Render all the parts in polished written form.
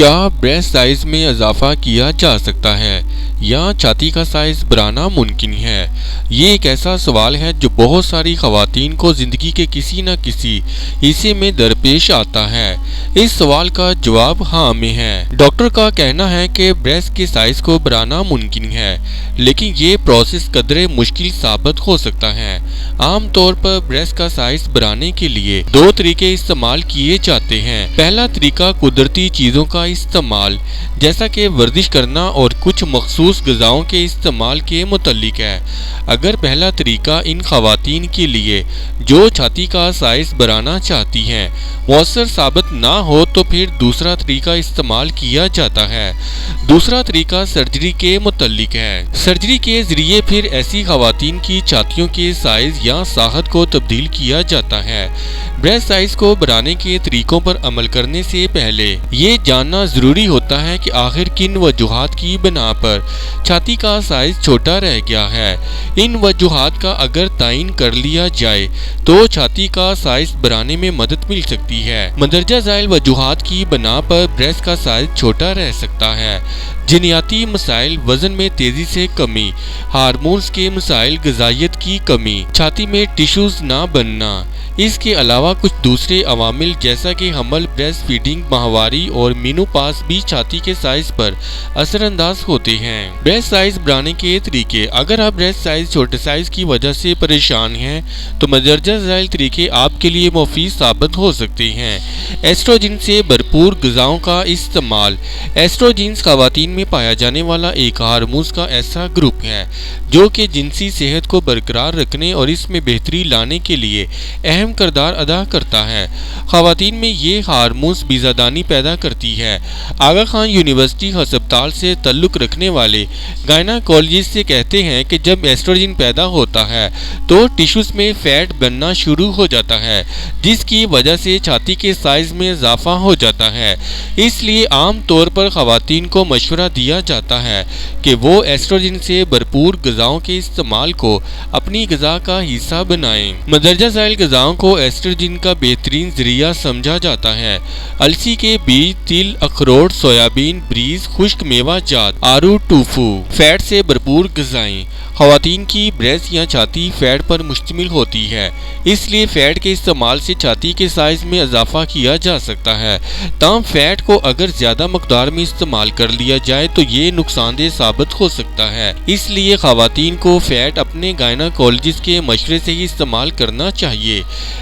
کیا breast size میں اضافہ کیا جا سکتا ہے یا چھاتی کا سائز بڑھانا ممکن ہے؟ یہ ایک ایسا سوال ہے جو بہت ساری خواتین کو زندگی کے کسی نہ کسی حصے میں درپیش آتا ہے۔ اس سوال کا جواب ہاں میں ہے۔ ڈاکٹر کا کہنا ہے کہ بریسٹ کے سائز کو بڑھانا ممکن ہے، لیکن یہ پروسیس قدرے مشکل ثابت ہو سکتا ہے۔ عام طور پر بریسٹ کا سائز بڑھانے کے لیے دو طریقے استعمال کیے جاتے ہیں۔ پہلا طریقہ قدرتی چیزوں کا استعمال جیسا کہ ورزش کرنا اور کچھ مخصوص غذاؤں کے استعمال کے متعلق ہے۔ اگر پہلا طریقہ ان خواتین کے لیے جو چھاتی کا سائز بڑھانا چاہتی ہیں مؤثر ثابت نہ ہو تو پھر دوسرا طریقہ استعمال کیا جاتا ہے۔ دوسرا طریقہ سرجری کے متعلق ہے۔ سرجری کے ذریعے پھر ایسی خواتین کی چھاتیوں کے سائز یا ساخت کو تبدیل کیا جاتا ہے۔ بریسٹ سائز کو بڑھانے کے طریقوں پر عمل کرنے سے پہلے یہ جاننا ضروری ہوتا ہے کہ آخر کن وجوہات کی بنا پر چھاتی کا سائز چھوٹا رہ گیا ہے۔ ان وجوہات کا اگر تعین کر لیا جائے تو چھاتی کا سائز بڑھانے میں مدد مل سکتی ہے۔ مندرجہ ذیل وجوہات کی بنا پر بریسٹ کا سائز چھوٹا رہ سکتا ہے۔ جینیاتی مسائل، وزن میں تیزی سے کمی، ہارمونز کے مسائل، غذائیت کی کمی، چھاتی میں ٹشوز نہ بننا۔ اس کے علاوہ کچھ دوسرے عوامل جیسا کہ حمل، بریسٹ فیڈنگ، ماہواری اور مینوپاز بھی چھاتی کے سائز پر اثر انداز ہوتے ہیں۔ بریسٹ سائز بڑھانے کے طریقے: اگر آپ بریسٹ سائز چھوٹے سائز کی وجہ سے پریشان ہیں تو مندرجہ ذیل طریقے آپ کے لیے مفید ثابت ہو سکتے ہیں۔ ایسٹروجن سے بھرپور غذاؤں کا استعمال: ایسٹروجنز خواتین میں پایا جانے والا ایک ہارمونز کا ایسا گروپ ہے جو کہ جنسی صحت کو برقرار رکھنے اور اس میں بہتری لانے کے لیے اہم کردار ادا کرتا ہے۔ خواتین میں یہ ہارمونز بیزادانی پیدا کرتی ہے۔ آغا خان یونیورسٹی ہسپتال سے تعلق رکھنے والے گائناکولوجسٹ سے کہتے ہیں کہ جب ایسٹروجن پیدا ہوتا ہے تو ٹشوز میں فیٹ بننا شروع ہو جاتا ہے، جس کی وجہ سے چھاتی کے سائز میں اضافہ ہو جاتا ہے۔ اس لیے عام طور پر خواتین کو مشورہ دیا جاتا ہے کہ وہ ایسٹروجن سے بھرپور غذاؤں کے استعمال کو اپنی غذا کا حصہ بنائیں۔ مندرجہ ذیل غذاؤں کو ایسٹروجن کا بہترین ذریعہ سمجھا جاتا ہے۔ السی کے بیج، تل، اخروٹ، سویابین، بریز، خشک میوہ جات، آڑو، ٹوفو۔ فیٹ سے بھرپور غذائیں: خواتین کی بریسٹ یا چھاتی فیٹ پر مشتمل ہوتی ہے، اس لیے فیٹ کے استعمال سے چھاتی کے سائز میں اضافہ کیا جا سکتا ہے۔ تاہم فیٹ کو اگر زیادہ مقدار میں استعمال کر لیا جائے تو یہ نقصان دہ ثابت ہو سکتا ہے۔ اس لیے خواتین کو فیٹ اپنے گائناکولوجسٹ کے مشورے سے ہی استعمال کرنا چاہیے۔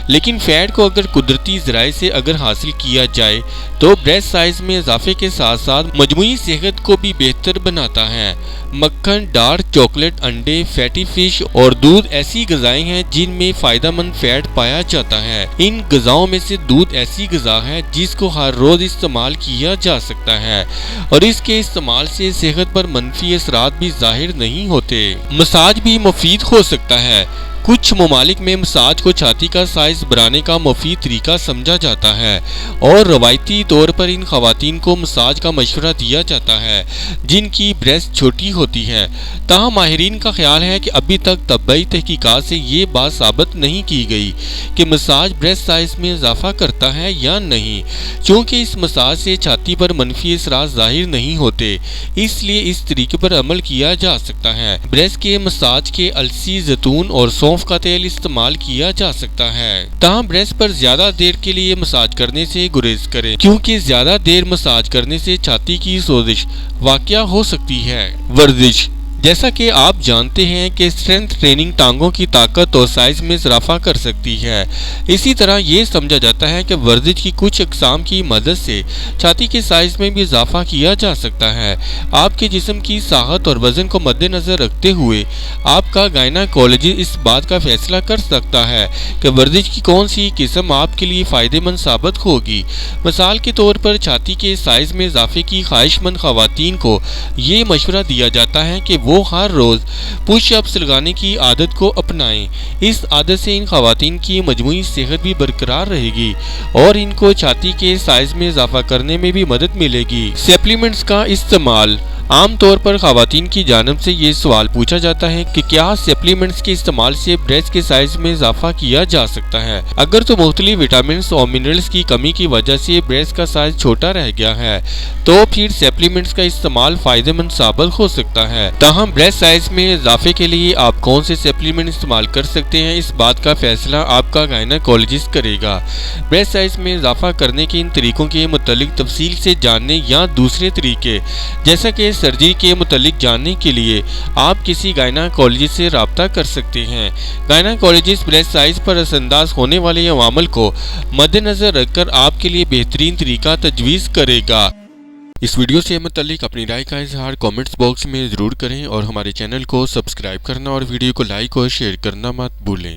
لیکن فیٹ کو اگر قدرتی ذرائع سے اگر حاصل کیا جائے تو بریسٹ سائز میں اضافے کے ساتھ ساتھ مجموعی صحت کو بھی بہتر بناتا ہے۔ مکھن، ڈارک چاکلیٹ، انڈے، فیٹی فش اور دودھ ایسی غذائیں ہیں جن میں فائدہ مند فیٹ پایا جاتا ہے۔ ان غذاؤں میں سے دودھ ایسی غذا ہے جس کو ہر روز استعمال کیا جا سکتا ہے اور اس کے استعمال سے صحت پر منفی اثرات بھی ظاہر نہیں ہوتے۔ مساج بھی مفید ہو سکتا ہے۔ کچھ ممالک میں مساج کو چھاتی کا سائز بڑھانے کا مفید طریقہ سمجھا جاتا ہے اور روایتی طور پر ان خواتین کو مساج کا مشورہ دیا جاتا ہے جن کی بریسٹ چھوٹی ہوتی ہے۔ تاہم ماہرین کا خیال ہے کہ ابھی تک طبی تحقیقات سے یہ بات ثابت نہیں کی گئی کہ مساج بریسٹ سائز میں اضافہ کرتا ہے یا نہیں۔ چونکہ اس مساج سے چھاتی پر منفی اثرات ظاہر نہیں ہوتے، اس لیے اس طریقے پر عمل کیا جا سکتا ہے۔ بریسٹ کے مساج کے السی، زیتون اور سونف کا تیل استعمال کیا جا سکتا ہے۔ تاہم بریسٹ پر زیادہ دیر کے لیے مساج کرنے سے گریز کریں کیونکہ زیادہ دیر مساج کرنے سے چھاتی کی سوزش واقع ہو سکتی ہے۔ ورزش: جیسا کہ آپ جانتے ہیں کہ اسٹرینتھ ٹریننگ ٹانگوں کی طاقت اور سائز میں اضافہ کر سکتی ہے، اسی طرح یہ سمجھا جاتا ہے کہ ورزش کی کچھ اقسام کی مدد سے چھاتی کے سائز میں بھی اضافہ کیا جا سکتا ہے۔ آپ کے جسم کی ساخت اور وزن کو مد نظر رکھتے ہوئے آپ کا گائناکولوجسٹ اس بات کا فیصلہ کر سکتا ہے کہ ورزش کی کون سی قسم آپ کے لیے فائدہ مند ثابت ہوگی۔ مثال کے طور پر چھاتی کے سائز میں اضافے کی خواہش مند خواتین کو یہ مشورہ دیا جاتا ہے کہ وہ ہر روز پش اپس لگانے کی عادت کو اپنائیں۔ اس عادت سے ان خواتین کی مجموعی صحت بھی برقرار رہے گی اور ان کو چھاتی کے سائز میں اضافہ کرنے میں بھی مدد ملے گی۔ سپلیمنٹس کا استعمال: عام طور پر خواتین کی جانب سے یہ سوال پوچھا جاتا ہے کہ کیا سپلیمنٹس کے استعمال سے بریسٹ کے سائز میں اضافہ کیا جا سکتا ہے؟ اگر تو مختلف وٹامنس اور منرلز کی کمی کی وجہ سے بریسٹ کا سائز چھوٹا رہ گیا ہے تو پھر سپلیمنٹس کا استعمال فائدہ مند ثابت ہو سکتا ہے۔ تاہم بریسٹ سائز میں اضافے کے لیے آپ کون سے سپلیمنٹ استعمال کر سکتے ہیں، اس بات کا فیصلہ آپ کا گائنیکولوجسٹ کرے گا۔ بریسٹ سائز میں اضافہ کرنے کے ان طریقوں کے متعلق تفصیل سے جاننے یا دوسرے طریقے جیسا کہ سرجری کے متعلق جاننے کے لیے آپ کسی گائنیکولوجسٹ سے رابطہ کر سکتے ہیں۔ گائنیکولوجسٹ بریسٹ سائز پر اثر انداز ہونے والے عوامل کو مد نظر رکھ کر آپ کے لیے بہترین طریقہ تجویز کرے گا۔ اس ویڈیو سے متعلق اپنی رائے کا اظہار کامنٹس باکس میں ضرور کریں اور ہمارے چینل کو سبسکرائب کرنا اور ویڈیو کو لائک اور شیئر کرنا مت بھولیں۔